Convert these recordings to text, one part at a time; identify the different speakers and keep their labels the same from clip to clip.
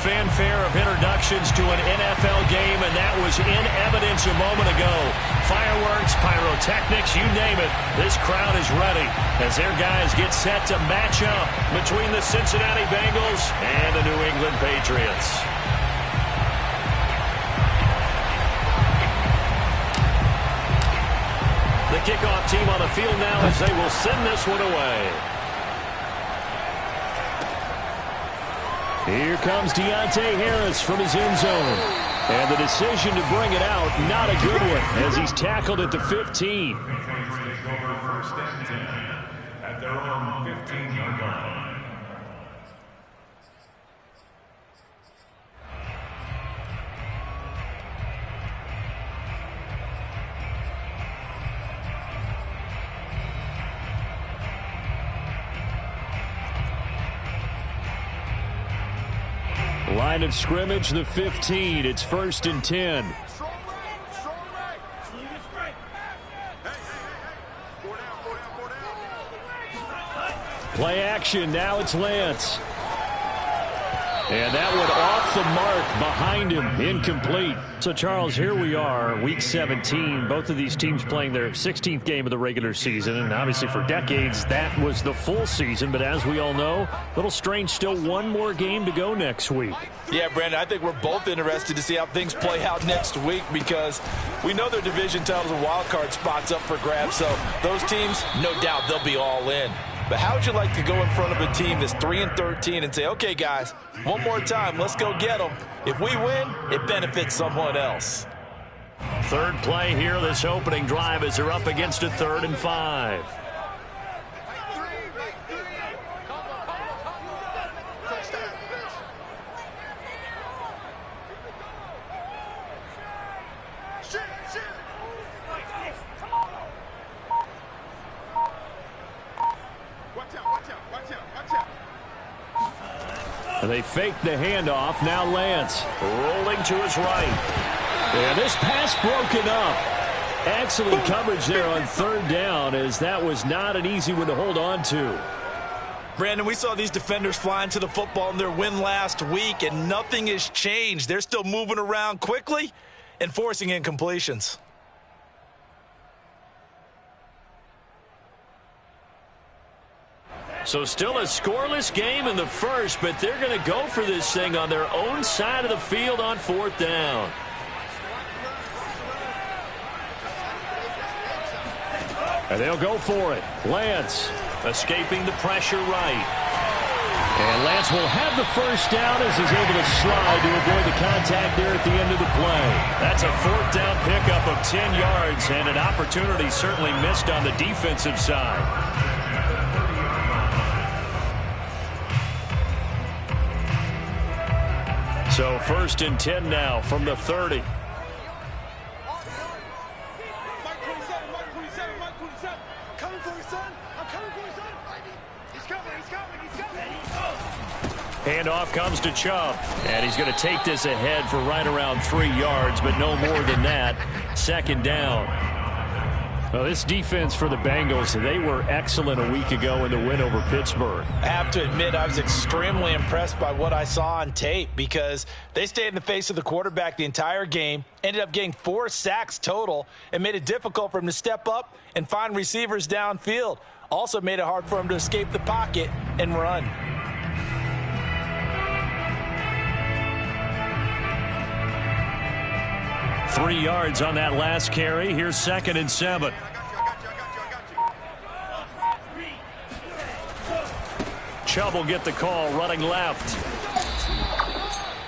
Speaker 1: fanfare of introductions to an NFL game, and that was in evidence a moment ago. Fireworks, pyrotechnics, you name it. This crowd is ready as their guys get set to match up between the Cincinnati Bengals and the New England Patriots. The kickoff team on the field now as they will send this one away. Here comes Deontay Harris from his end zone. And the decision to bring it out, not a good one, as he's tackled at the 15.
Speaker 2: First and 10 at their own 15-yard line.
Speaker 1: Line of scrimmage, the 15. It's 1st and 10. Play action. Now it's Lance. And that one off the mark behind him. Incomplete. So, Charles, here we are, Week 17. Both of these teams playing their 16th game of the regular season. And obviously for decades, that was the full season. But as we all know, a little strange, still one more game to go next week.
Speaker 3: Yeah, Brandon, I think we're both interested to see how things play out next week because we know their division titles and wild card spots up for grabs. So those teams, no doubt, they'll be all in. But how would you like to go in front of a team that's 3-13 and say, okay, guys, one more time, let's go get them. If we win, it benefits someone else.
Speaker 1: Third play here, this opening drive, as they're up against a 3rd and 5. They fake the handoff. Now Lance rolling to his right. And this pass broken up. Excellent coverage there on 3rd down, as that was not an easy one to hold on to.
Speaker 3: Brandon, we saw these defenders flying to the football in their win last week, and nothing has changed. They're still moving around quickly and forcing incompletions.
Speaker 1: So still a scoreless game in the first, but they're going to go for this thing on their own side of the field on 4th down. And they'll go for it. Lance escaping the pressure right. And Lance will have the first down as he's able to slide to avoid the contact there at the end of the play. That's a 4th down pickup of 10 yards, and an opportunity certainly missed on the defensive side. So 1st and 10 now from the 30. Handoff comes to Chubb. And he's going to take this ahead for right around 3 yards, but no more than that. 2nd down. Well, this defense for the Bengals, they were excellent a week ago in the win over Pittsburgh.
Speaker 3: I have to admit, I was extremely impressed by what I saw on tape because they stayed in the face of the quarterback the entire game, ended up getting 4 sacks total, and made it difficult for him to step up and find receivers downfield. Also made it hard for him to escape the pocket and run.
Speaker 1: Three yards on that last carry. Here's 2nd and 7. Chubb will get the call running left.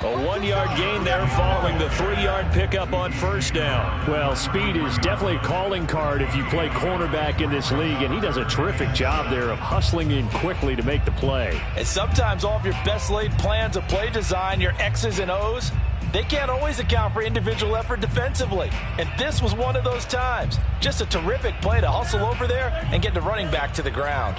Speaker 1: A 1-yard gain there following the 3-yard pickup on 1st down. Well, speed is definitely a calling card if you play cornerback in this league, and he does a terrific job there of hustling in quickly to make the play.
Speaker 3: And sometimes all of your best laid plans of play design, your X's and O's, they can't always account for individual effort defensively. And this was one of those times. Just a terrific play to hustle over there and get the running back to the ground.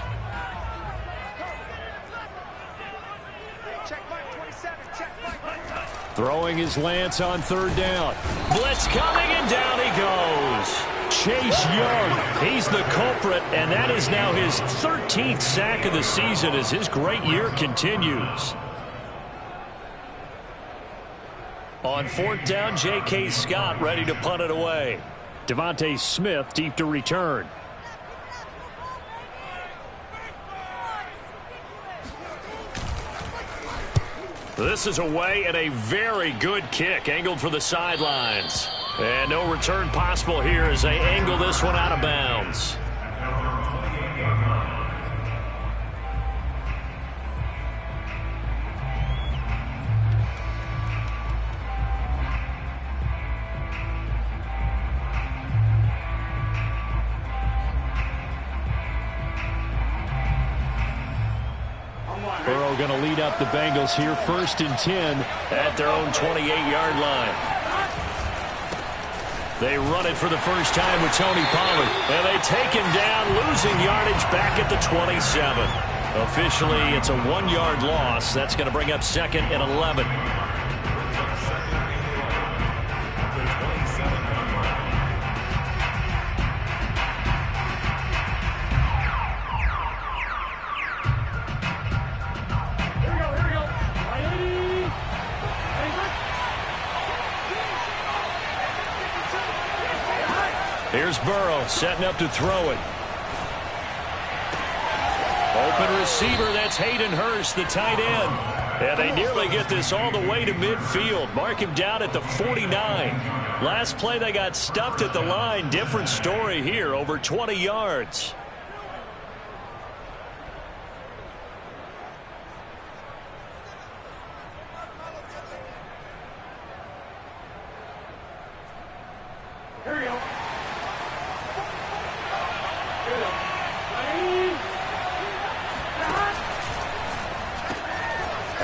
Speaker 1: Throwing his Lance on 3rd down. Blitz coming, and down he goes. Chase Young, he's the culprit, and that is now his 13th sack of the season as his great year continues. On fourth down, J.K. Scott ready to punt it away. Devontae Smith deep to return. This is away and a very good kick angled for the sidelines. And no return possible here as they angle this one out of bounds. Burrow going to lead up the Bengals here, 1st and 10 at their own 28-yard line. They run it for the first time with Tony Pollard. And they take him down, losing yardage back at the 27. Officially, it's a 1-yard loss. That's going to bring up 2nd and 11. Here's Burrow setting up to throw it. Open receiver, that's Hayden Hurst, the tight end. And they nearly get this all the way to midfield. Mark him down at the 49. Last play they got stuffed at the line. Different story here, over 20 yards.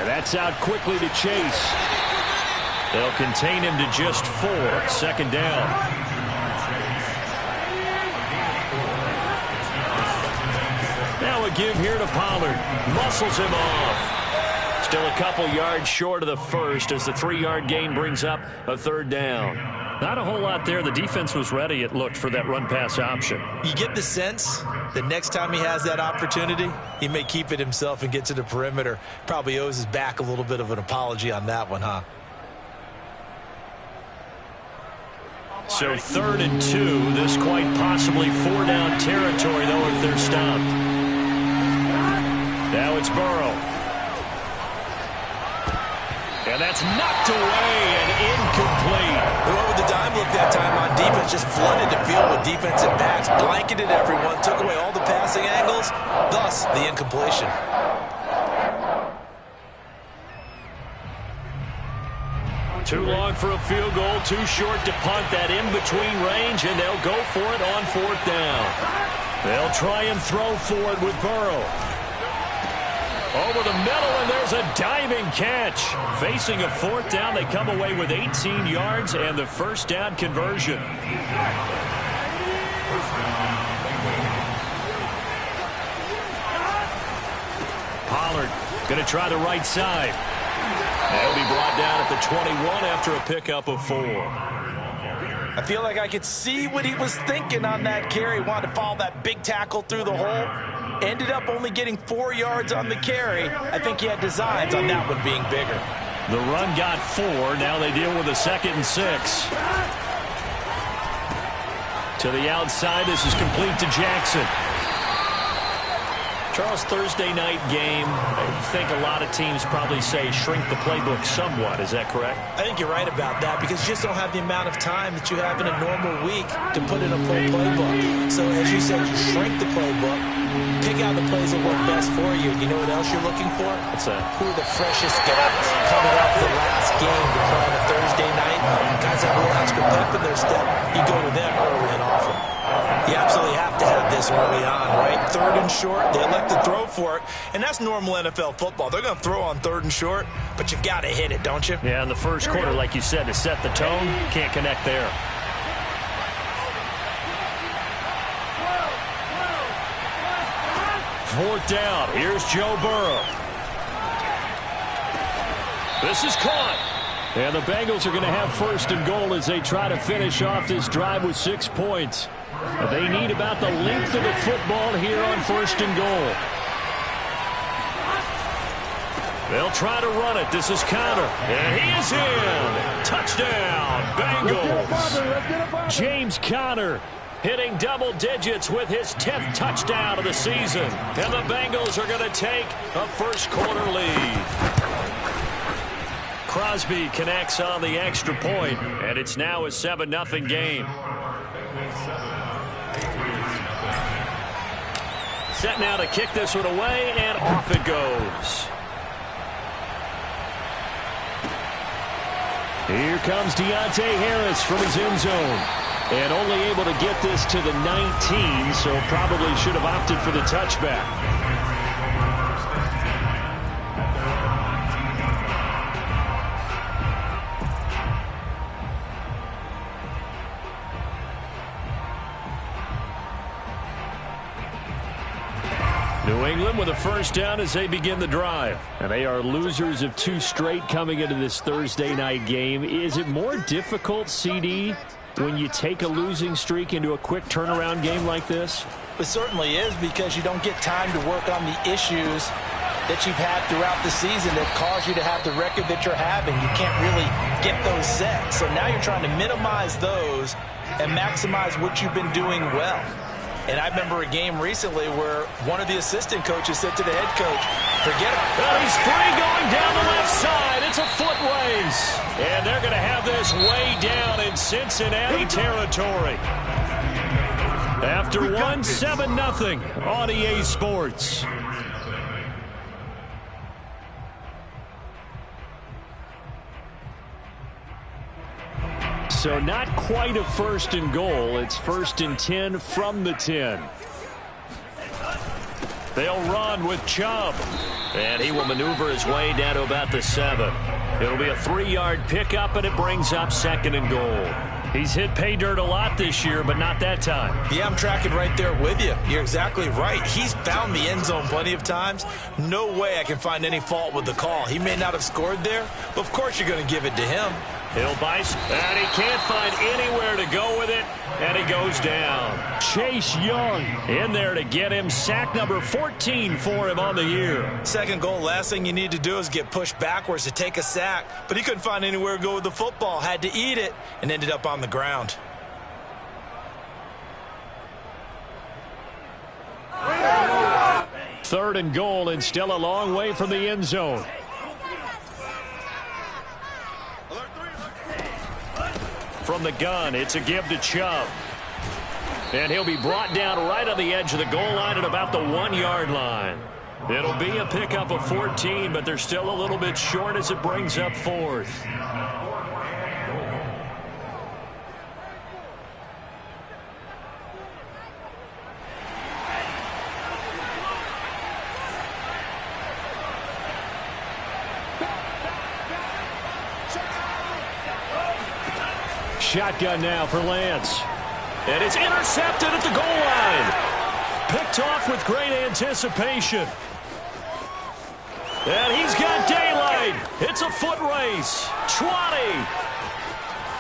Speaker 1: That's out quickly to Chase. They'll contain him to just 4. 2nd down. Now a give here to Pollard. Muscles him off. Still a couple yards short of the first as the 3-yard gain brings up a 3rd down. Not a whole lot there. The defense was ready, it looked, for that run-pass option.
Speaker 3: You get the sense that next time he has that opportunity, he may keep it himself and get to the perimeter. Probably owes his back a little bit of an apology on that one, huh?
Speaker 1: So 3rd and 2. This quite possibly 4-down territory, though, if they're stopped. Now it's Burrow. And that's knocked away and incomplete.
Speaker 3: They went with the dime look that time on defense. Just flooded the field with defensive backs. Blanketed everyone. Took away all the passing angles. Thus, the incompletion.
Speaker 1: Too long for a field goal. Too short to punt. That in-between range. And they'll go for it on 4th down. They'll try and throw for it with Burrow. Over the middle, and there's a diving catch. Facing a 4th down, they come away with 18 yards and the 1st down conversion. Pollard going to try the right side. They'll be brought down at the 21 after a pickup of 4.
Speaker 3: I feel like I could see what he was thinking on that carry. Wanted to follow that big tackle through the hole. Ended up only getting 4 yards on the carry. I think he had designs on that one being bigger.
Speaker 1: The run got 4. Now they deal with a 2nd and 6. To the outside, this is complete to Jackson. Charles, Thursday night game, I think a lot of teams probably say shrink the playbook somewhat. Is that correct?
Speaker 3: I think you're right about that because you just don't have the amount of time that you have in a normal week to put in a full playbook. So as you said, you shrink the playbook, pick out the plays that work best for you. You know what else you're looking for?
Speaker 1: What's that?
Speaker 3: Who are the freshest guys coming off the last game to play on a Thursday night? Guys have a little extra pep in their step. You go to them early and often. You absolutely have to have this early on, right? 3rd and short, they elect to throw for it, and that's normal NFL football. They're going to throw on 3rd and short, but you've got to hit it, don't you?
Speaker 1: Yeah, in the first quarter, like you said, to set the tone, can't connect there. Fourth down, here's Joe Burrow. This is caught. And the Bengals are going to have 1st and goal as they try to finish off this drive with 6 points. They need about the length of the football here on 1st and goal. They'll try to run it. This is Conner. And he is in. Touchdown, Bengals. James Conner hitting double digits with his 10th touchdown of the season. And the Bengals are going to take a first-quarter lead. Crosby connects on the extra point, and it's now a 7-0 game. Set now to kick this one away, and off it goes. Here comes Deontay Harris from his end zone. And only able to get this to the 19, so probably should have opted for the touchback. New England with a first down as they begin the drive. And they are losers of 2 straight coming into this Thursday night game. Is it more difficult, CD, when you take a losing streak into a quick turnaround game like this?
Speaker 3: It certainly is, because you don't get time to work on the issues that you've had throughout the season that cause you to have the record that you're having. You can't really get those set. So now you're trying to minimize those and maximize what you've been doing well. And I remember a game recently where one of the assistant coaches said to the head coach, forget it.
Speaker 1: Well, he's free going down the left side. It's a foot race. And they're going to have this way down in Cincinnati territory. After one, 7-0 on EA Sports. So not quite a first and goal. It's 1st and 10 from the 10. They'll run with Chubb. And he will maneuver his way down to about the 7. It'll be a 3-yard pickup, and it brings up 2nd and goal. He's hit pay dirt a lot this year, but not that time.
Speaker 3: Yeah, I'm tracking right there with you. You're exactly right. He's found the end zone plenty of times. No way I can find any fault with the call. He may not have scored there, but of course you're going to give it to him.
Speaker 1: He'll bice, and he can't find anywhere to go with it, and he goes down. Chase Young in there to get him. Sack number 14 for him on the year.
Speaker 3: Second goal, last thing you need to do is get pushed backwards to take a sack, but he couldn't find anywhere to go with the football, had to eat it, and ended up on the ground.
Speaker 1: Third and goal, and still a long way from the end zone. From the gun, it's a give to Chubb. And he'll be brought down right on the edge of the goal line at about the 1-yard line. It'll be a pickup of 14, but they're still a little bit short as it brings up 4th. Shotgun now for Lance. And it's intercepted at the goal line. Picked off with great anticipation. And he's got daylight. It's a foot race. 20.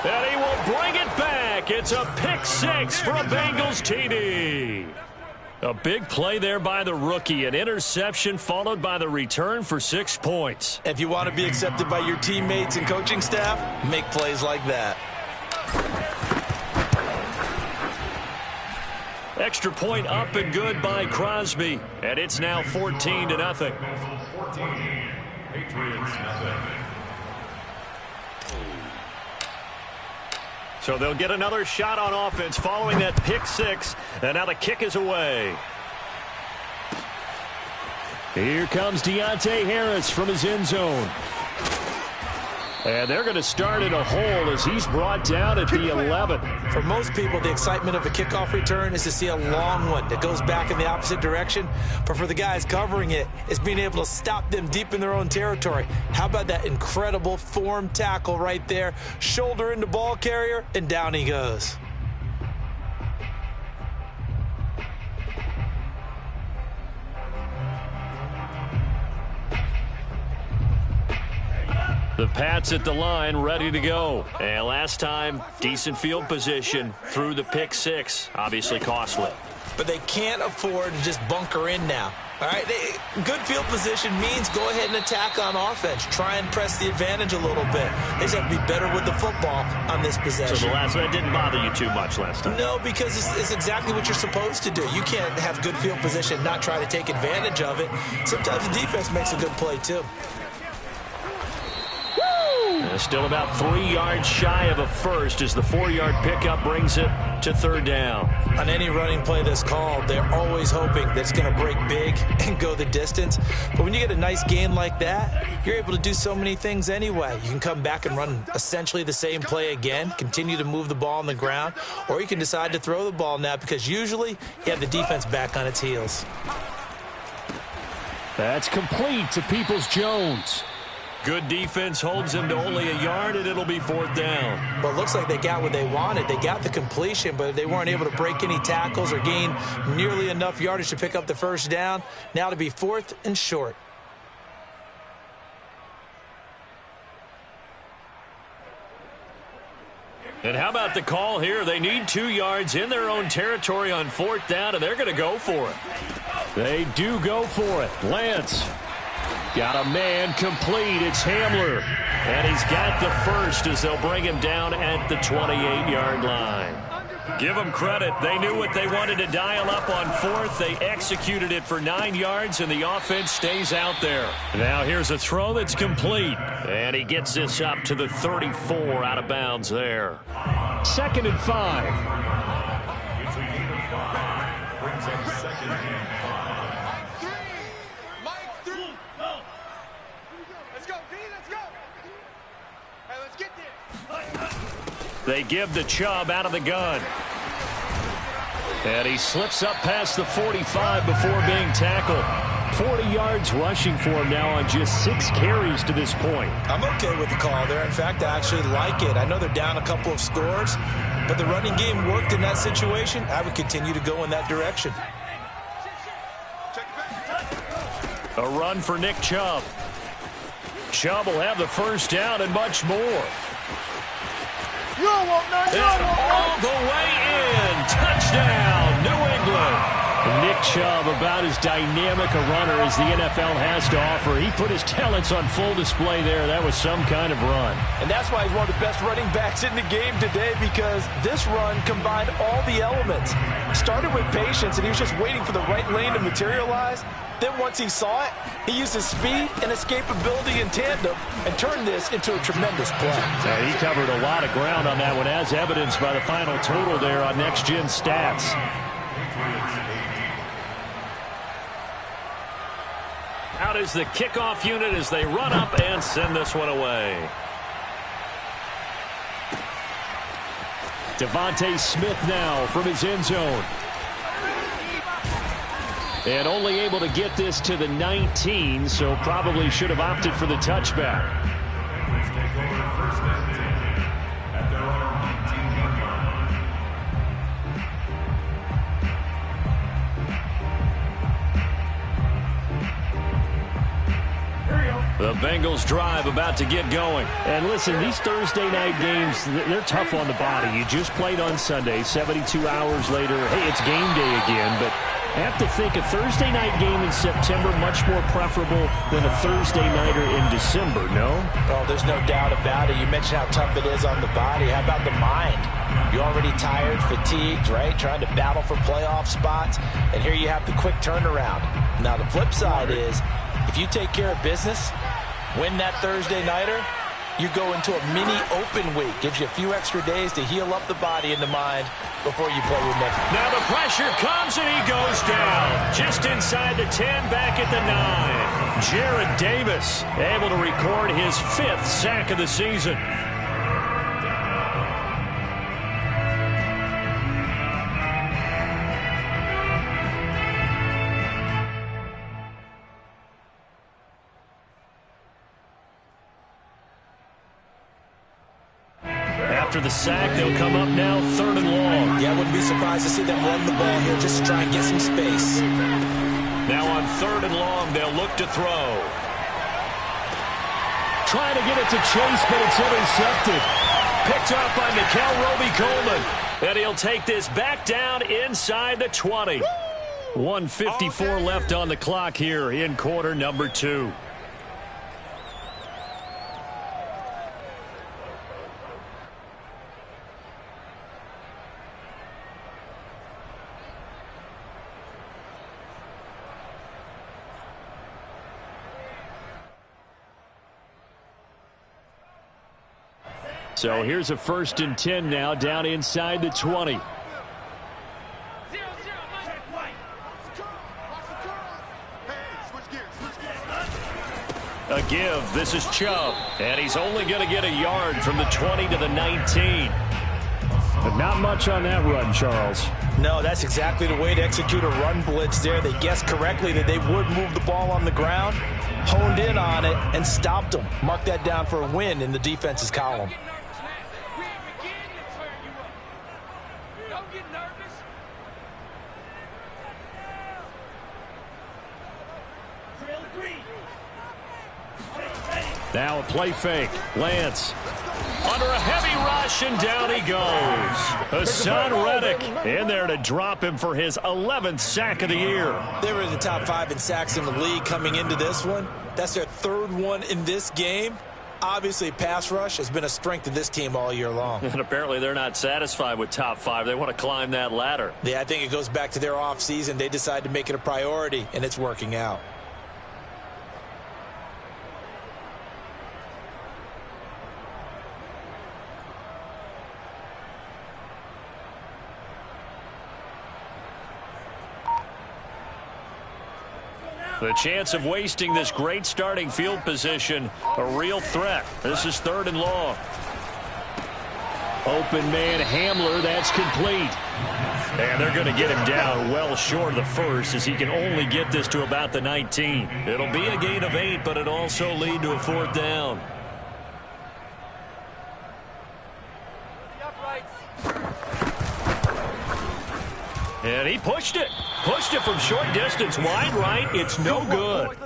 Speaker 1: And he will bring it back. It's a pick 6 for a Bengals TD. A big play there by the rookie. An interception followed by the return for 6 points.
Speaker 3: If you want to be accepted by your teammates and coaching staff, make plays like that.
Speaker 1: Extra point up and good by Crosby. And it's now 14-0.
Speaker 2: 14, Patriots nothing.
Speaker 1: So they'll get another shot on offense following that pick 6. And now the kick is away. Here comes Deontay Harris from his end zone. And they're going to start in a hole as he's brought down at the 11.
Speaker 3: For most people, the excitement of a kickoff return is to see a long one that goes back in the opposite direction. But for the guys covering it, it's being able to stop them deep in their own territory. How about that incredible form tackle right there? Shoulder into ball carrier, and down he goes.
Speaker 1: The Pats at the line, ready to go. And last time, decent field position through the pick 6. Obviously costly.
Speaker 3: But they can't afford to just bunker in now. All right, good field position means go ahead and attack on offense. Try and press the advantage a little bit. They just have to be better with the football on this possession.
Speaker 1: So the last one didn't bother you too much last time?
Speaker 3: No, because it's exactly what you're supposed to do. You can't have good field position and not try to take advantage of it. Sometimes the defense makes a good play, too.
Speaker 1: Still about 3 yards shy of a first as the 4-yard pickup brings it to third down.
Speaker 3: On any running play that's called, they're always hoping that it's going to break big and go the distance. But when you get a nice gain like that, you're able to do so many things anyway. You can come back and run essentially the same play again, continue to move the ball on the ground, or you can decide to throw the ball now because usually you have the defense back on its heels.
Speaker 1: That's complete to Peoples-Jones. Good defense holds him to only a yard, and it'll be fourth down.
Speaker 3: Well, it looks like they got what they wanted. They got the completion, but they weren't able to break any tackles or gain nearly enough yardage to pick up the first down. Now to be fourth and short.
Speaker 1: And how about the call here? They need 2 yards in their own territory on fourth down, and they're going to go for it. They do go for it. Lance got a man complete. It's Hamler. And he's got the first as they'll bring him down at the 28-yard line. Give them credit. They knew what they wanted to dial up on fourth. They executed it for 9 yards, and the offense stays out there. Now here's a throw that's complete. And he gets this up to the 34 out of bounds there. 2nd and 5.
Speaker 2: It's a gain of 5. Brings up 2nd and 5.
Speaker 1: They give to Chubb out of the gun. And he slips up past the 45 before being tackled. 40 yards rushing for him now on just 6 carries to this point.
Speaker 3: I'm okay with the call there. In fact, I actually like it. I know they're down a couple of scores, but the running game worked in that situation. I would continue to go in that direction.
Speaker 1: A run for Nick Chubb. Chubb will have the first down and much more. All the way in. Touchdown, New England. Nick Chubb, about as dynamic a runner as the NFL has to offer. He put his talents on full display there. That was some kind of run.
Speaker 3: And that's why he's one of the best running backs in the game today, because this run combined all the elements. Started with patience, and he was just waiting for the right lane to materialize. Then once he saw it, he used his speed and escapability in tandem and turned this into a tremendous play.
Speaker 1: Yeah, he covered a lot of ground on that one, as evidenced by the final total there on Next Gen Stats. Out is the kickoff unit as they run up and send this one away. Devontae Smith now from his end zone. And only able to get this to the 19, so probably should have opted for the touchback.
Speaker 2: Bengals take over 1st and 10 at their own 19-yard line.
Speaker 1: The Bengals drive about to get going. And listen, these Thursday night games, they're tough on the body. You just played on Sunday, 72 hours later. Hey, it's game day again, but I have to think a Thursday night game in September much more preferable than a Thursday nighter in December, no?
Speaker 3: Oh, there's no doubt about it. You mentioned how tough it is on the body. How about the mind? You're already tired, fatigued, right? Trying to battle for playoff spots. And here you have the quick turnaround. Now, the flip side is, if you take care of business, win that Thursday nighter, you go into a mini open week. Gives you a few extra days to heal up the body and the mind before you play your next.
Speaker 1: Now the pressure comes and he goes down. Just inside the 10, back at the 9. Jared Davis able to record his 5th sack of the season. After the sack, they'll come up now 3rd and long.
Speaker 3: Yeah, I wouldn't be surprised to see them run the ball here just to try and get some space.
Speaker 1: Now on 3rd and long, they'll look to throw. Trying to get it to Chase, but it's intercepted. Picked up by Nickel Roby-Coleman. And he'll take this back down inside the 20. 1:54 left on the clock here in quarter number 2. So here's a 1st and 10 now down inside the 20. A give. This is Chubb. And he's only going to get a yard from the 20 to the 19. But not much on that run, Charles.
Speaker 3: No, that's exactly the way to execute a run blitz there. They guessed correctly that they would move the ball on the ground, honed in on it, and stopped them. Mark that down for a win in the defense's column.
Speaker 1: Now a play fake. Lance under a heavy rush, and down he goes. Hassan Reddick in there to drop him for his 11th sack of the year.
Speaker 3: They were in the top 5 in sacks in the league coming into this one. That's their 3rd one in this game. Obviously, pass rush has been a strength of this team all year long.
Speaker 1: And apparently they're not satisfied with top 5. They want to climb that ladder.
Speaker 3: Yeah, I think it goes back to their offseason. They decided to make it a priority, and it's working out.
Speaker 1: The chance of wasting this great starting field position, a real threat. This is 3rd and long. Open man Hamler, that's complete. And they're going to get him down well short of the 1st as he can only get this to about the 19. It'll be a gain of 8, but it'll also lead to a 4th down. And he pushed it. Pushed it from short distance, wide right. It's no good.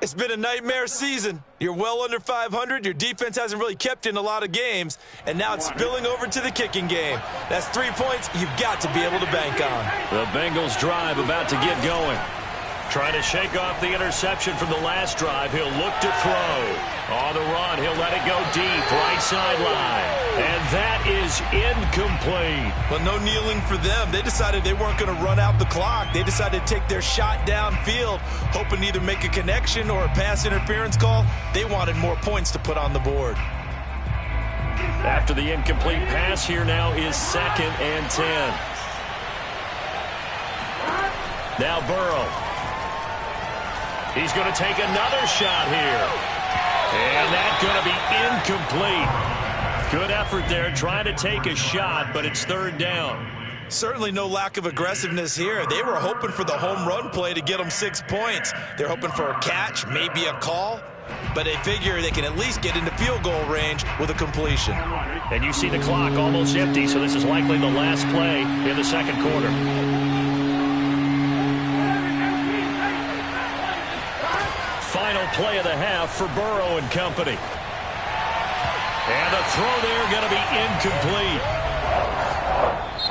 Speaker 3: It's been a nightmare season. You're well under 500. Your defense hasn't really kept you in a lot of games. And now it's spilling over to the kicking game. That's 3 points you've got to be able to bank on.
Speaker 1: The Bengals drive about to get going. Trying to shake off the interception from the last drive. He'll look to throw. On the run, he'll let it go deep, right sideline. And that is incomplete.
Speaker 3: Well, no kneeling for them. They decided they weren't going to run out the clock. They decided to take their shot downfield, hoping to either make a connection or a pass interference call. They wanted more points to put on the board.
Speaker 1: After the incomplete pass, here now is 2nd and 10. Now Burrow. He's going to take another shot here. And that's going to be incomplete. Good effort there, trying to take a shot, but it's 3rd down.
Speaker 3: Certainly no lack of aggressiveness here. They were hoping for the home run play to get them 6 points. They're hoping for a catch, maybe a call, but they figure they can at least get into field goal range with a completion.
Speaker 1: And you see the clock almost empty, so this is likely the last play in the 2nd quarter. Final play of the half for Burrow and company. And the throw there going to be incomplete.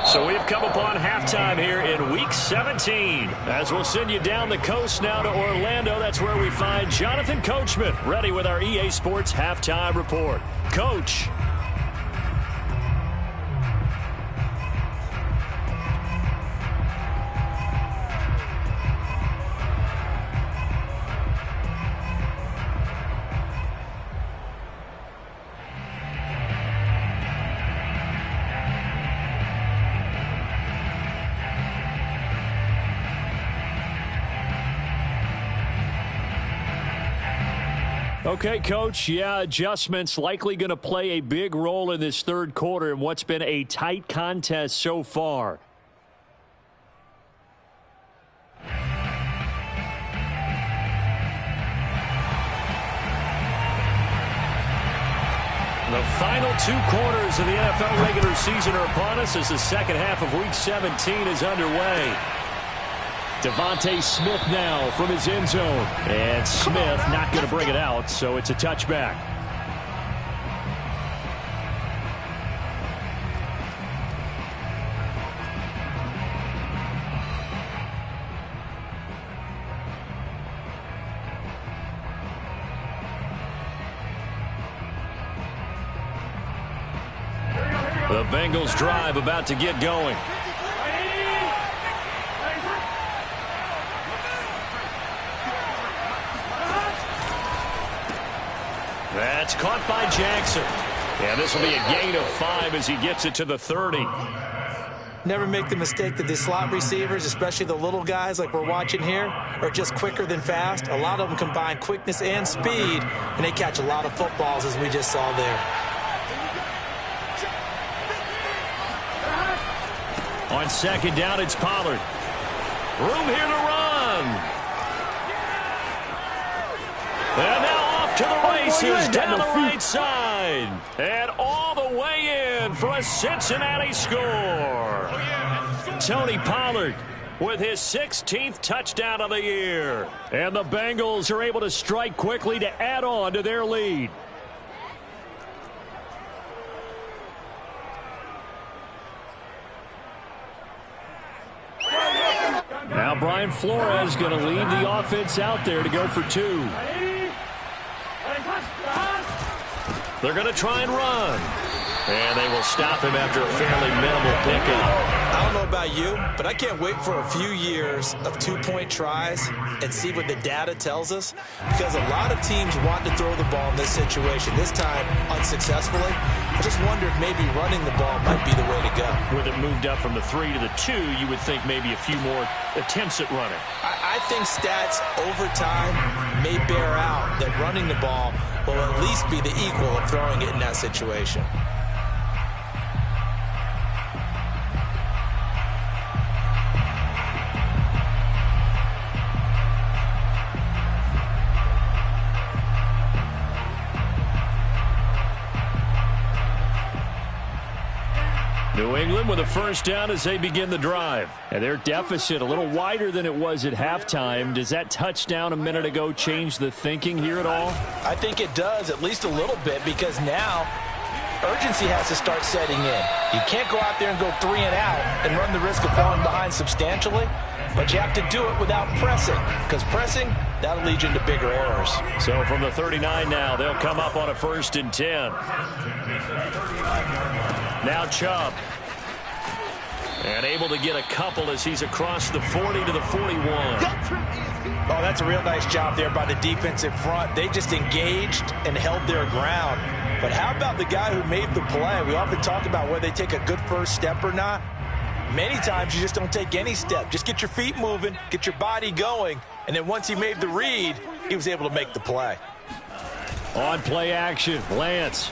Speaker 1: So we've come upon halftime here in Week 17. As we'll send you down the coast now to Orlando. That's where we find Jonathan Coachman ready with our EA Sports Halftime Report. Coach. Okay, Coach, yeah, adjustments likely going to play a big role in this 3rd quarter in what's been a tight contest so far. The final 2 quarters of the NFL regular season are upon us as the 2nd half of Week 17 is underway. Devontae Smith now from his end zone. And Smith not going to bring it out, so it's a touchback. The Bengals drive about to get going. That's caught by Jackson. And this will be a gain of 5 as he gets it to the 30.
Speaker 4: Never make the mistake that the slot receivers, especially the little guys like we're watching here, are just quicker than fast. A lot of them combine quickness and speed, and they catch a lot of footballs, as we just saw there.
Speaker 1: On second down, it's Pollard. Room here to run. And now off to the races down the right side. And all the way in for a Cincinnati score. Tony Pollard with his 16th touchdown of the year. And the Bengals are able to strike quickly to add on to their lead. Now Brian Flores going to lead the offense out there to go for 2. They're going to try and run. And they will stop him after a fairly minimal pickup.
Speaker 4: I don't know about you, but I can't wait for a few years of 2-point tries and see what the data tells us, because a lot of teams want to throw the ball in this situation, this time unsuccessfully. I just wonder if maybe running the ball might be the way to go.
Speaker 1: With it moved up from the 3 to the 2, you would think maybe a few more attempts at running.
Speaker 4: I think stats over time may bear out that running the ball will at least be the equal of throwing it in that situation.
Speaker 1: New England with a first down as they begin the drive. And their deficit a little wider than it was at halftime. Does that touchdown a minute ago change the thinking here at all?
Speaker 3: I think it does, at least a little bit, because now urgency has to start setting in. You can't go out there and go 3 and out and run the risk of falling behind substantially, but you have to do it without pressing, because pressing, that'll lead you into bigger errors.
Speaker 1: So from the 39 now, they'll come up on a 1st and 10. Now Chubb. And able to get a couple as he's across the 40 to the 41.
Speaker 4: Oh, that's a real nice job there by the defensive front. They just engaged and held their ground. But how about the guy who made the play? We often talk about whether they take a good first step or not. Many times you just don't take any step. Just get your feet moving, get your body going, and then once he made the read, he was able to make the play.
Speaker 1: On play action, Lance.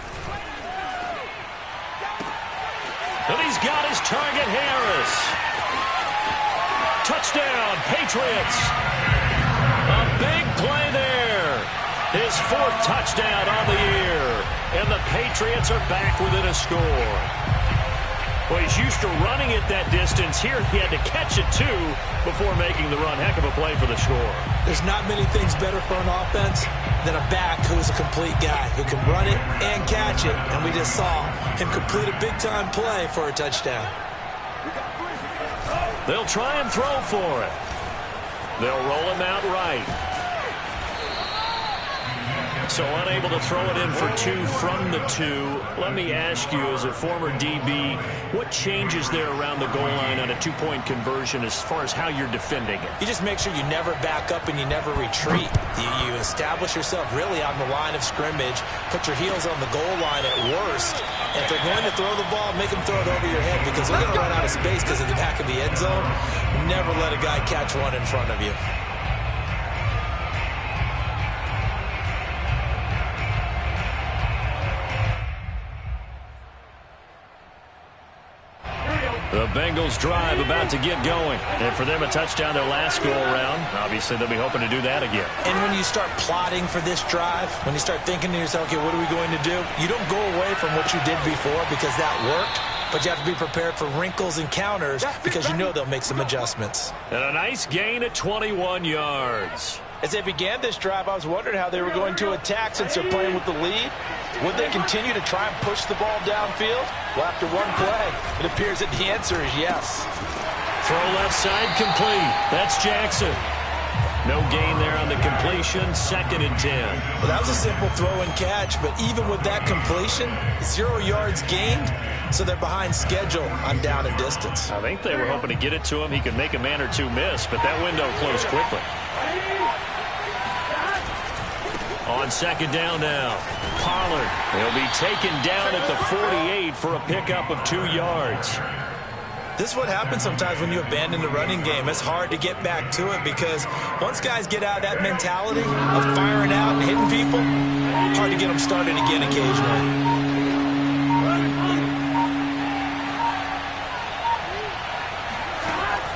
Speaker 1: And he's got his target, Harris. Touchdown, Patriots. A big play there. His 4th touchdown on the year. And the Patriots are back within a score. Well, he's used to running it that distance. Here he had to catch it, too, before making the run. Heck of a play for the score.
Speaker 4: There's not many things better for an offense than a back who's a complete guy, who can run it and catch it. And we just saw him complete a big-time play for a touchdown.
Speaker 1: They'll try and throw for it. They'll roll him out right. So unable to throw it in for 2 from the 2. Let me ask you, as a former DB, what changes there around the goal line on a 2-point conversion as far as how you're defending it?
Speaker 4: You just make sure you never back up and you never retreat. You establish yourself really on the line of scrimmage, put your heels on the goal line at worst. And if they're going to throw the ball, make them throw it over your head, because they're going to run out of space because of the back of the end zone. Never let a guy catch one in front of you.
Speaker 1: The Bengals drive about to get going. And for them, a touchdown their last go-around. Obviously, they'll be hoping to do that again.
Speaker 4: And when you start plotting for this drive, when you start thinking to yourself, okay, what are we going to do? You don't go away from what you did before because that worked. But you have to be prepared for wrinkles and counters because you know they'll make some adjustments.
Speaker 1: And a nice gain at 21 yards.
Speaker 3: As they began this drive, I was wondering how they were going to attack since they're playing with the lead. Would they continue to try and push the ball downfield? Well, after one play, it appears that the answer is yes.
Speaker 1: Throw left side complete. That's Jackson. No gain there on the completion. 2nd and 10.
Speaker 4: Well, that was a simple throw and catch, but even with that completion, 0 yards gained, so they're behind schedule on down and distance.
Speaker 1: I think they were hoping to get it to him. He could make a man or two miss, but that window closed quickly. On 2nd down now, Pollard. He'll be taken down at the 48 for a pickup of 2 yards.
Speaker 4: This is what happens sometimes when you abandon the running game. It's hard to get back to it because once guys get out of that mentality of firing out and hitting people, hard to get them started again occasionally.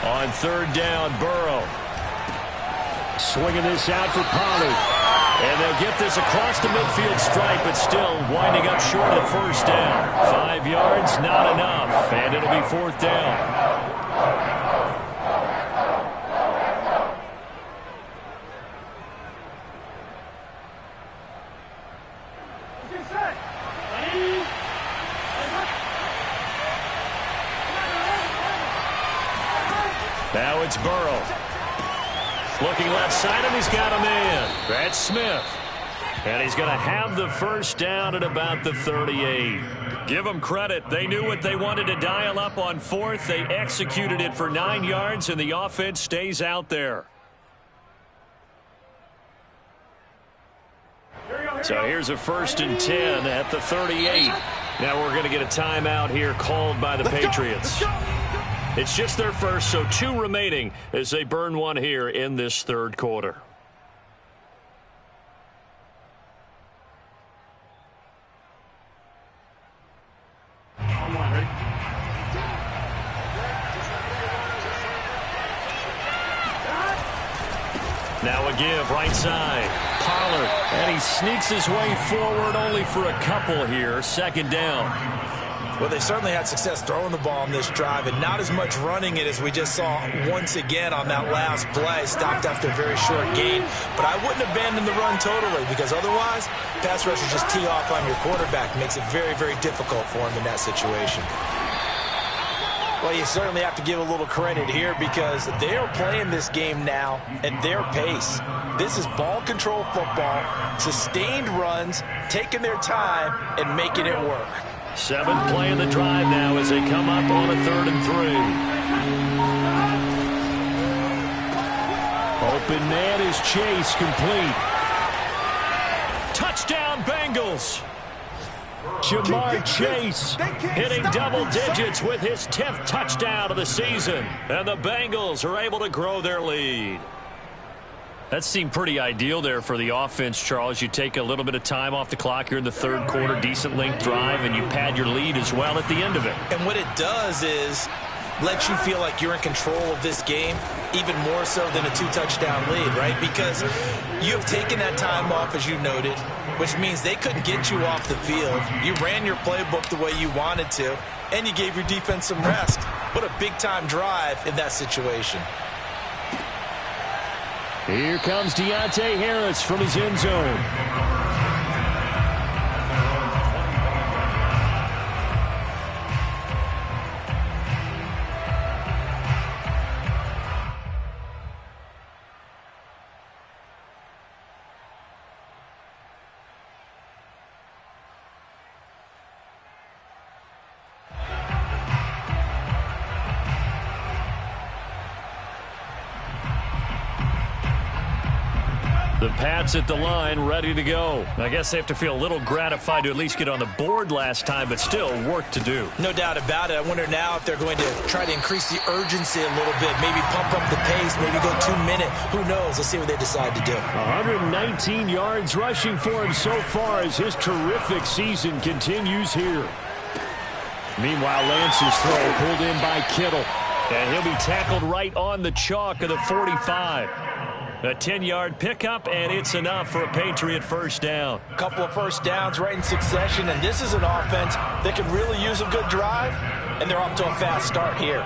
Speaker 1: On 3rd down, Burrow. Swinging this out for Pollard. And they'll get this across the midfield stripe, but still winding up short of the 1st down. 5 yards, not enough, and it'll be 4th down. Now it's Burrow. Looking left side, and he's got a man. That's Smith. And he's going to have the 1st down at about the 38. Give them credit. They knew what they wanted to dial up on 4th. They executed it for 9 yards, and the offense stays out there. So here's a 1st and 10 at the 38. Now we're going to get a timeout here called by the Patriots. It's just their first, so 2 remaining as they burn one here in this 3rd quarter. Now a give right side. Pollard, and he sneaks his way forward only for a couple here. 2nd down.
Speaker 4: Well, they certainly had success throwing the ball on this drive and not as much running it as we just saw once again on that last play. Stopped after a very short gain. But I wouldn't abandon the run totally because otherwise, pass rushers just tee off on your quarterback. Makes it very, very difficult for him in that situation. Well, you certainly have to give a little credit here because they are playing this game now at their pace. This is ball control football, sustained runs, taking their time, and making it work.
Speaker 1: 7th play of the drive now as they come up on a 3rd and 3. Open man is Chase, complete. Touchdown Bengals. Jamar Chase hitting double digits with his 10th touchdown of the season. And the Bengals are able to grow their lead. That seemed pretty ideal there for the offense, Charles. You take a little bit of time off the clock here in the 3rd quarter, decent length drive, and you pad your lead as well at the end of it.
Speaker 4: And what it does is let you feel like you're in control of this game, even more so than a 2-touchdown lead, right? Because you have taken that time off, as you noted, which means they couldn't get you off the field. You ran your playbook the way you wanted to, and you gave your defense some rest. What a big-time drive in that situation.
Speaker 1: Here comes Deontay Harris from his end zone. The Pats at the line, ready to go. I guess they have to feel a little gratified to at least get on the board last time, but still work to do.
Speaker 4: No doubt about it. I wonder now if they're going to try to increase the urgency a little bit, maybe pump up the pace, maybe go 2-minute. Who knows? Let's see what they decide to do.
Speaker 1: 119 yards rushing for him so far as his terrific season continues here. Meanwhile, Lance's throw pulled in by Kittle, and he'll be tackled right on the chalk of the 45. A 10-yard pickup, and it's enough for a Patriot 1st down.
Speaker 4: A couple of 1st downs right in succession, and this is an offense that could really use a good drive, and they're off to a fast start here.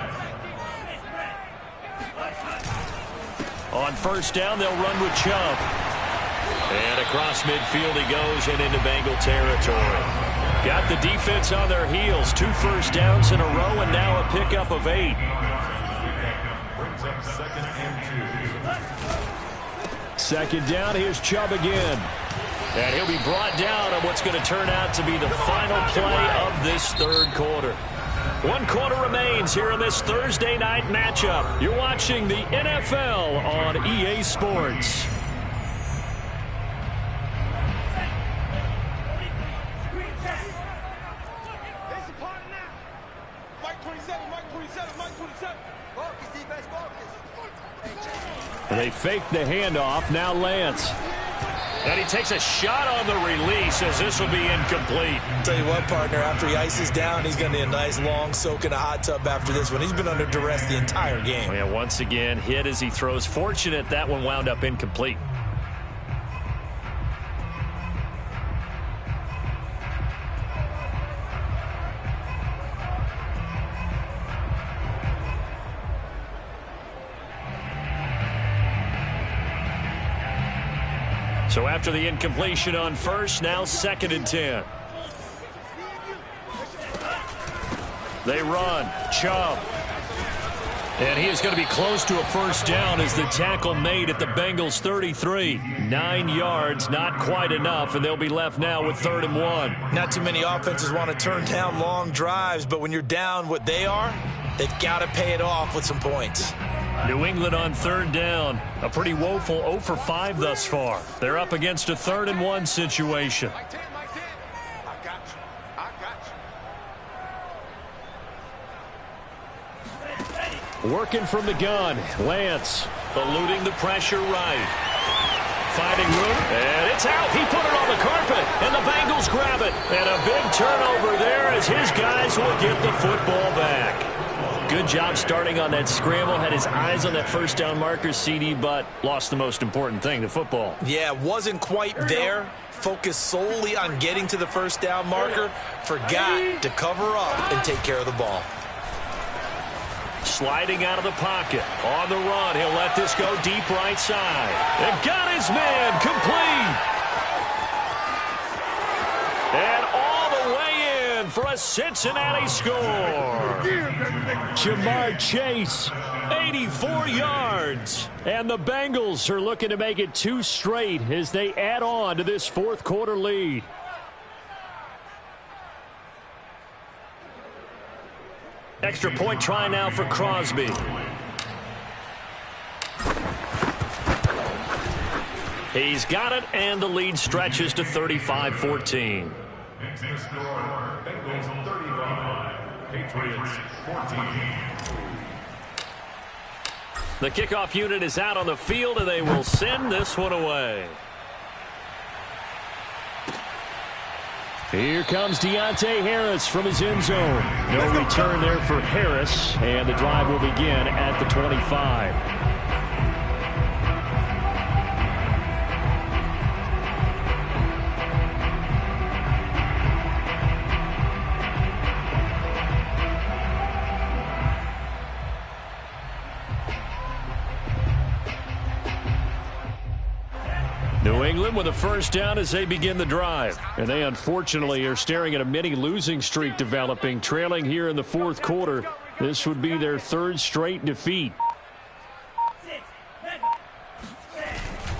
Speaker 1: On 1st down, they'll run with Chubb. And across midfield he goes and into Bengal territory. Got the defense on their heels. 2 1st downs in a row, and now a pickup of 8.
Speaker 2: Brings up 2nd and 2.
Speaker 1: Second down, here's Chubb again. And he'll be brought down on what's going to turn out to be the final play of this third quarter. 1 quarter remains here in this Thursday night matchup. You're watching the NFL on EA Sports. They fake the handoff. Now Lance. And he takes a shot on the release as this will be incomplete.
Speaker 4: Tell you what, partner, after he ices down, he's going to need a nice long soak in a hot tub after this one. He's been under duress the entire game.
Speaker 1: Yeah, once again, hit as he throws. Fortunate that one wound up incomplete. So after the incompletion on first, now 2nd and 10. They run. Chubb. And he is going to be close to a first down as the tackle made at the Bengals 33. 9 yards, not quite enough, and they'll be left now with 3rd and 1.
Speaker 4: Not too many offenses want to turn down long drives, but when you're down what they are, they've got to pay it off with some points.
Speaker 1: New England on 3rd down. A pretty woeful 0 for 5 thus far. They're up against a 3rd and 1 situation. Working from the gun. Lance eluding the pressure right. Finding room, and it's out. He put it on the carpet, and the Bengals grab it. And a big turnover there as his guys will get the football back. Good job starting on that scramble. Had his eyes on that first down marker, CD, but lost the most important thing, the football.
Speaker 4: Yeah, wasn't quite there. Focused solely on getting to the first down marker. Forgot to cover up and take care of the ball.
Speaker 1: Sliding out of the pocket. On the run, he'll let this go deep right side. And got his man complete. And all the way in for a Cincinnati score. Jamar Chase, 84 yards. And the Bengals are looking to make it 2 straight as they add on to this 4th quarter lead. Extra point try now for Crosby. He's got it, and the lead stretches to 35-14.
Speaker 2: Next to score, Bengals 35, Patriots 14.
Speaker 1: The kickoff unit is out on the field, and they will send this one away. Here comes Deontay Harris from his end zone. No return there for Harris, and the drive will begin at the 25. New England with a first down as they begin the drive. And they unfortunately are staring at a mini losing streak developing, trailing here in the 4th quarter. This would be their 3rd straight defeat.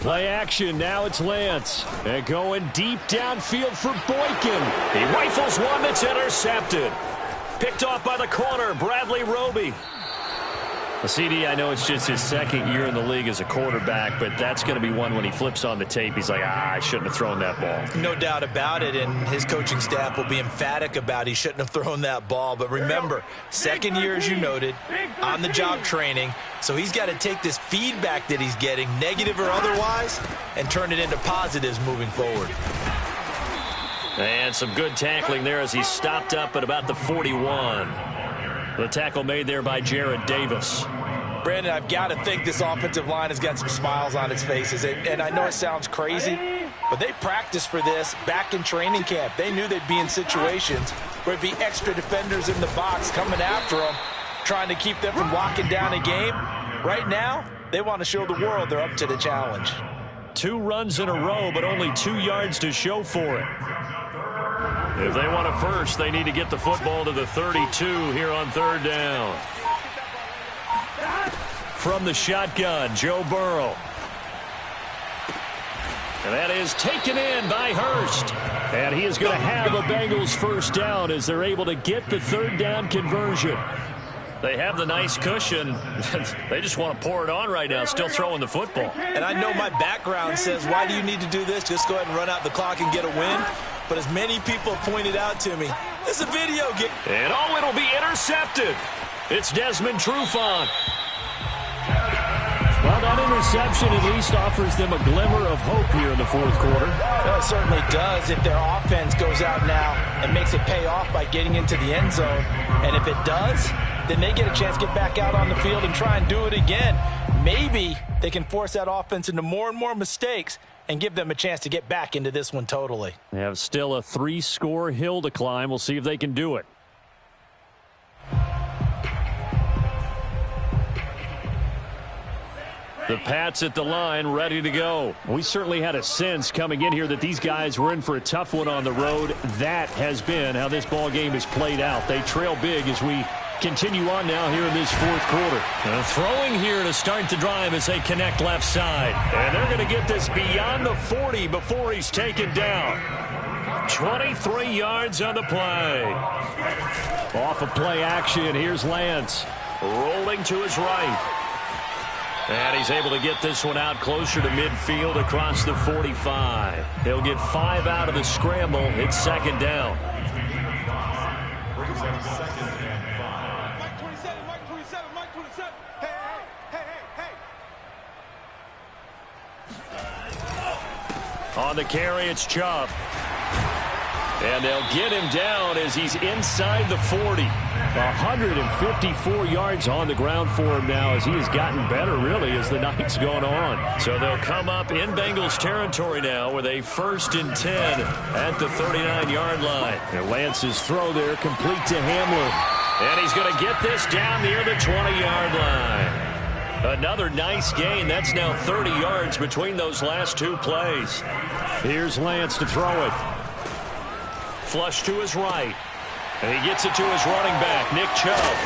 Speaker 1: Play action, now it's Lance. And going deep downfield for Boykin. He rifles one that's intercepted. Picked off by the corner, Bradley Roby. CD, I know it's just his 2nd year in the league as a quarterback, but that's going to be one when he flips on the tape. He's like, I shouldn't have thrown that ball.
Speaker 4: No doubt about it, and his coaching staff will be emphatic about he shouldn't have thrown that ball. But remember, 2nd year, as you noted, on-the-job training, so he's got to take this feedback that he's getting, negative or otherwise, and turn it into positives moving forward.
Speaker 1: And some good tackling there as he stopped up at about the 41. The tackle made there by Jared Davis.
Speaker 4: Brandon, I've got to think this offensive line has got some smiles on its faces. And I know it sounds crazy, but they practiced for this back in training camp. They knew they'd be in situations where it'd be extra defenders in the box coming after them, trying to keep them from locking down a game. Right now, they want to show the world they're up to the challenge.
Speaker 1: 2 runs in a row, but only 2 yards to show for it. If they want a first, they need to get the football to the 32 here on 3rd down. From the shotgun, Joe Burrow. And that is taken in by Hurst. And he is going to have a Bengals first down as they're able to get the third down conversion. They have the nice cushion. They just want to pour it on right now, still throwing the football.
Speaker 4: And I know my background says, why do you need to do this? Just go ahead and run out the clock and get a win. But as many people have pointed out to me, it's a video game.
Speaker 1: And it'll be intercepted. It's Desmond Trufant. Well, that interception at least offers them a glimmer of hope here in the fourth quarter.
Speaker 4: Well, it certainly does if their offense goes out now and makes it pay off by getting into the end zone. And if it does, then they get a chance to get back out on the field and try and do it again. Maybe they can force that offense into more and more mistakes and give them a chance to get back into this one totally.
Speaker 1: They have still a 3-score hill to climb. We'll see if they can do it. The Pats at the line, ready to go. We certainly had a sense coming in here that these guys were in for a tough one on the road. That has been how this ball game has played out. They trail big as we continue on now here in this fourth quarter. Throwing here to start the drive as they connect left side. And they're going to get this beyond the 40 before he's taken down. 23 yards on the play. Off of play action, here's Lance. Rolling to his right. And he's able to get this one out closer to midfield across the 45. He'll get 5 out of the scramble. It's second down.
Speaker 2: Mike 27, Mike 27, Mike 27. Hey.
Speaker 1: On the carry, it's Chubb. And they'll get him down as he's inside the 40. 154 yards on the ground for him now as he has gotten better, really, as the night's gone on. So they'll come up in Bengals territory now with a 1st and 10 at the 39-yard line. And Lance's throw there complete to Hamler. And he's going to get this down near the 20-yard line. Another nice gain. That's now 30 yards between those last two plays. Here's Lance to throw it. Flush to his right. And he gets it to his running back, Nick Chubb.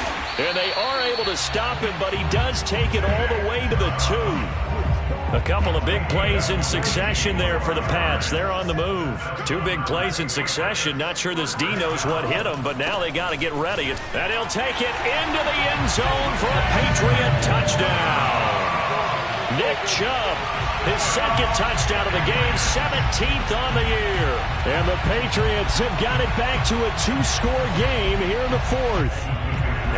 Speaker 1: And they are able to stop him, but he does take it all the way to the 2. A couple of big plays in succession there for the Pats. They're on the move. 2 big plays in succession. Not sure this D knows what hit him, but now they got to get ready. And he'll take it into the end zone for a Patriot touchdown. Nick Chubb, his second touchdown of the game, 17th on the year. And the Patriots have got it back to a 2-score game here in the fourth.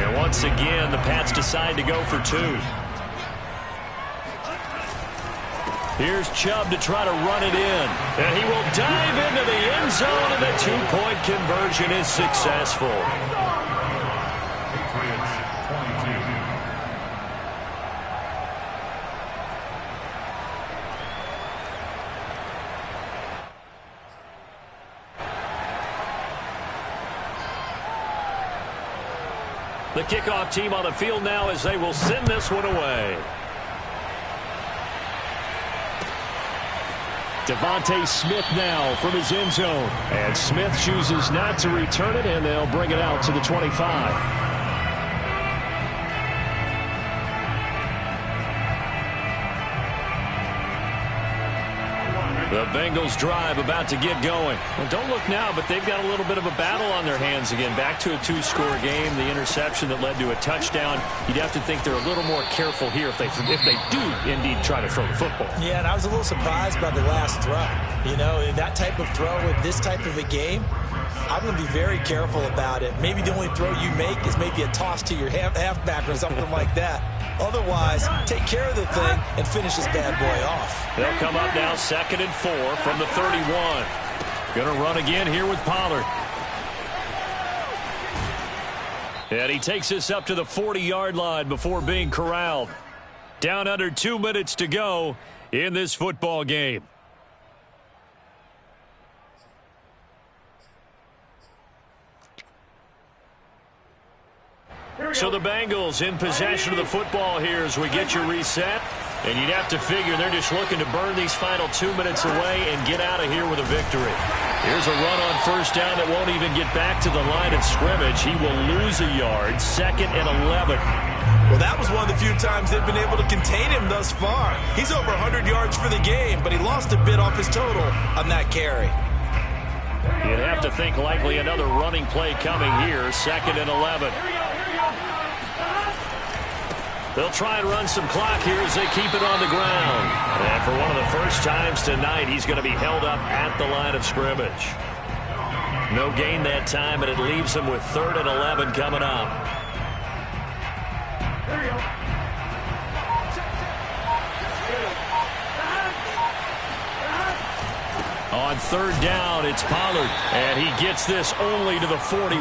Speaker 1: And once again, the Pats decide to go for 2. Here's Chubb to try to run it in. And he will dive into the end zone, and the 2-point conversion is successful. The kickoff team on the field now as they will send this one away. Devontae Smith now from his end zone. And Smith chooses not to return it, and they'll bring it out to the 25. The Bengals drive about to get going. Well, don't look now, but they've got a little bit of a battle on their hands again. Back to a 2-score game. The interception that led to a touchdown. You'd have to think they're a little more careful here if they do indeed try to throw the football.
Speaker 4: Yeah, and I was a little surprised by the last throw. You know, that type of throw in this type of a game, I'm going to be very careful about it. Maybe the only throw you make is maybe a toss to your halfback or something like that. Otherwise, take care of the thing and finish this bad boy off.
Speaker 1: They'll come up now 2nd and 4 from the 31. Going to run again here with Pollard. And he takes this up to the 40-yard line before being corralled. Down under 2 minutes to go in this football game. So the Bengals in possession of the football here as we get your reset. And you'd have to figure they're just looking to burn these final 2 minutes away and get out of here with a victory. Here's a run on first down that won't even get back to the line of scrimmage. He will lose a yard, 2nd and 11.
Speaker 4: Well, that was one of the few times they've been able to contain him thus far. He's over 100 yards for the game, but he lost a bit off his total on that carry.
Speaker 1: You'd have to think likely another running play coming here, 2nd and 11. They'll try and run some clock here as they keep it on the ground. And for one of the first times tonight, he's going to be held up at the line of scrimmage. No gain that time, and it leaves him with 3rd and 11 coming up. There you go. On 3rd down, it's Pollard, and he gets this only to the 41.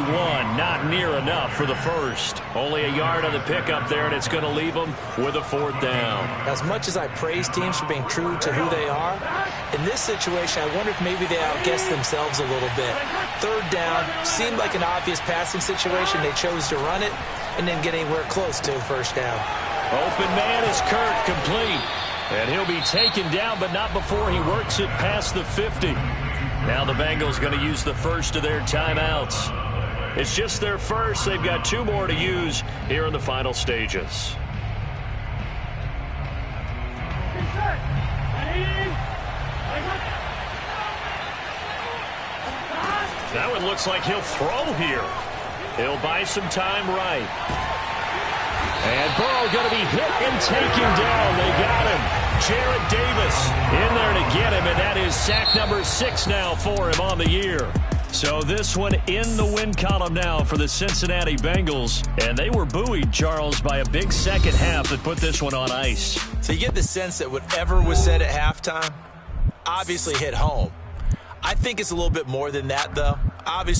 Speaker 1: Not near enough for the first. Only a yard on the pickup there, and it's going to leave him with a 4th down.
Speaker 4: As much as I praise teams for being true to who they are, in this situation, I wonder if maybe they outguessed themselves a little bit. 3rd down seemed like an obvious passing situation. They chose to run it and didn't get anywhere close to a 1st down.
Speaker 1: Open man is Kirk, complete. And he'll be taken down, but not before he works it past the 50. Now the Bengals going to use the first of their timeouts. It's just their first. They've got 2 more to use here in the final stages. Now it looks like he'll throw here. He'll buy some time right. And Burrow going to be hit and taken down. They got him. Jarrett Davis in there to get him, and that is sack number 6 now for him on the year. So this one in the win column now for the Cincinnati Bengals. And they were buoyed, Charles, by a big second half that put this one on ice.
Speaker 4: So you get the sense that whatever was said at halftime obviously hit home. I think it's a little bit more than that, though. Obviously,